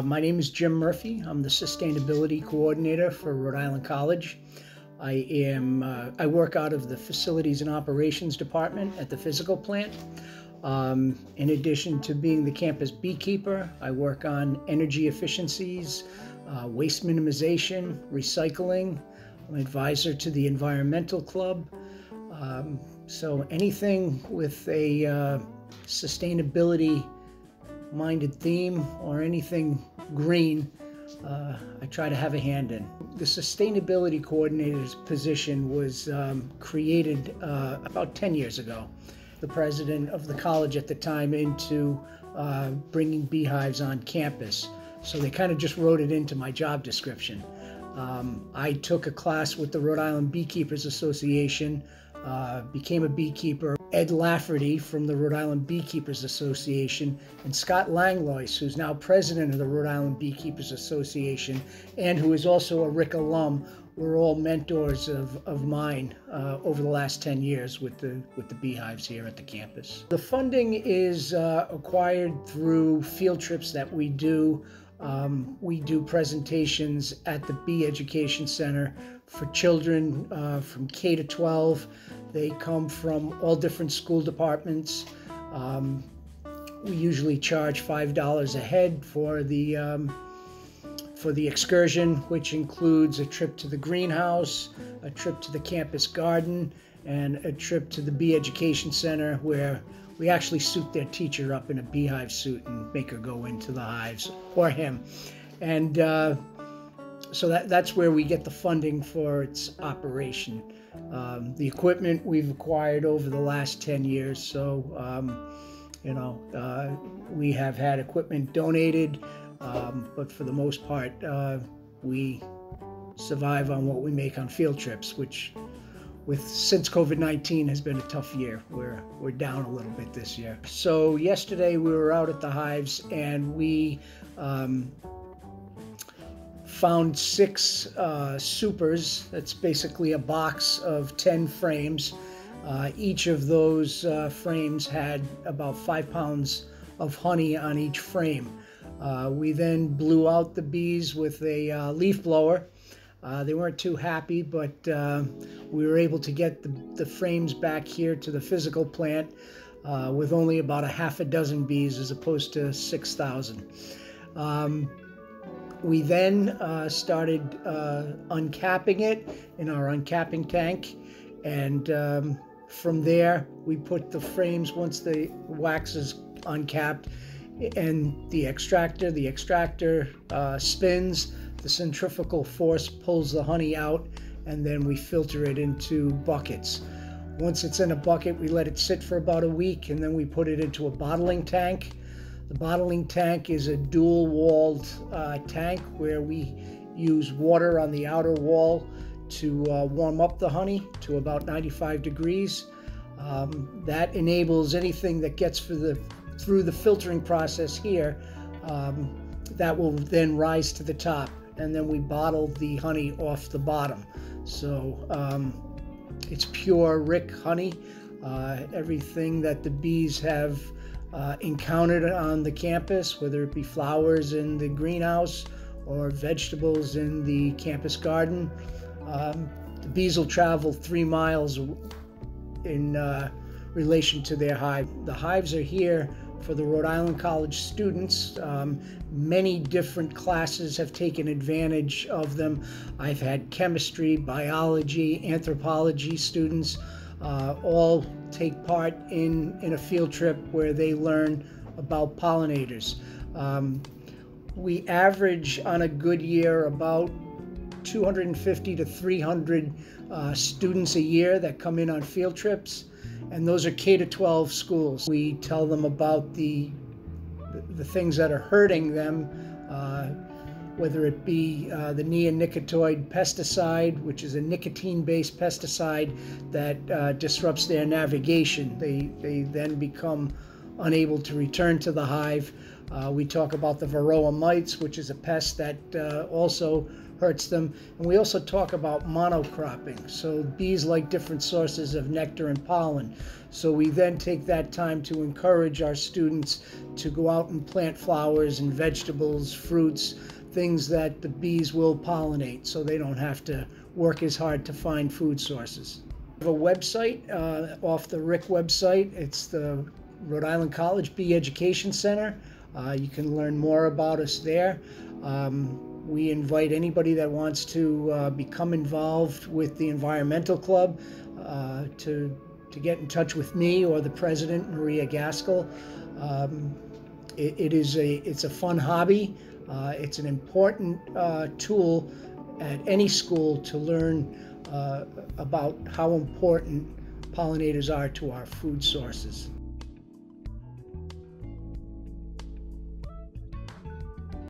My name is Jim Murphy. I'm the Sustainability Coordinator for Rhode Island College. I work out of the Facilities and Operations Department at the physical plant. In addition to being the campus beekeeper, I work on energy efficiencies, waste minimization, recycling. I'm an advisor to the Environmental Club. So anything with a sustainability-minded theme or anything green, I try to have a hand in. The Sustainability Coordinator's position was created about 10 years ago. The president of the college at the time into bringing beehives on campus. So they kind of just wrote it into my job description. I took a class with the Rhode Island Beekeepers Association, became a beekeeper. Ed Lafferty from the Rhode Island Beekeepers Association and Scott Langlois, who's now president of the Rhode Island Beekeepers Association and who is also a RIC alum, were all mentors of mine over the last 10 years with the beehives here at the campus. The funding is acquired through field trips that we do. We do presentations at the Bee Education Center for children from K to 12. They come from all different school departments. We usually charge $5 a head for the excursion, which includes a trip to the greenhouse, a trip to the campus garden, and a trip to the Bee Education Center, where we actually suit their teacher up in a beehive suit and make her go into the hives, or him. And so that's where we get the funding for its operation. The equipment we've acquired over the last 10 years, so we have had equipment donated, but for the most part, we survive on what we make on field trips, which since COVID-19 has been a tough year. We're down a little bit this year. So yesterday we were out at the hives and we found 6 supers. That's basically a box of 10 frames. Each of those frames had about 5 pounds of honey on each frame. We then blew out the bees with a leaf blower. They weren't too happy, but we were able to get the frames back here to the physical plant with only about a half a dozen bees as opposed to 6,000. We then started uncapping it in our uncapping tank, and from there we put the frames, once the wax is uncapped, and the extractor spins. The centrifugal force pulls the honey out, and then we filter it into buckets. Once it's in a bucket, we let it sit for about a week, and then we put it into a bottling tank. The bottling tank is a dual-walled tank where we use water on the outer wall to warm up the honey to about 95 degrees. That enables anything that gets through the filtering process here, that will then rise to the top, and then we bottle the honey off the bottom. So it's pure RIC honey. Everything that the bees have encountered on the campus, whether it be flowers in the greenhouse or vegetables in the campus garden, the bees will travel 3 miles in relation to their hive. The hives are here for the Rhode Island College students. Many different classes have taken advantage of them. I've had chemistry, biology, anthropology students all take part in a field trip where they learn about pollinators. We average on a good year about 250 to 300 students a year that come in on field trips, and those are K to 12 schools. We tell them about the things that are hurting them, whether it be the neonicotinoid pesticide, which is a nicotine-based pesticide that disrupts their navigation. They then become unable to return to the hive. We talk about the varroa mites, which is a pest that also hurts them. And we also talk about monocropping. So bees like different sources of nectar and pollen. So we then take that time to encourage our students to go out and plant flowers and vegetables, fruits, things that the bees will pollinate, so they don't have to work as hard to find food sources. We have a website off the RIC website. It's the Rhode Island College Bee Education Center. You can learn more about us there. We invite anybody that wants to become involved with the Environmental Club to get in touch with me or the president, Maria Gaskell. It's a fun hobby. It's an important tool at any school to learn about how important pollinators are to our food sources.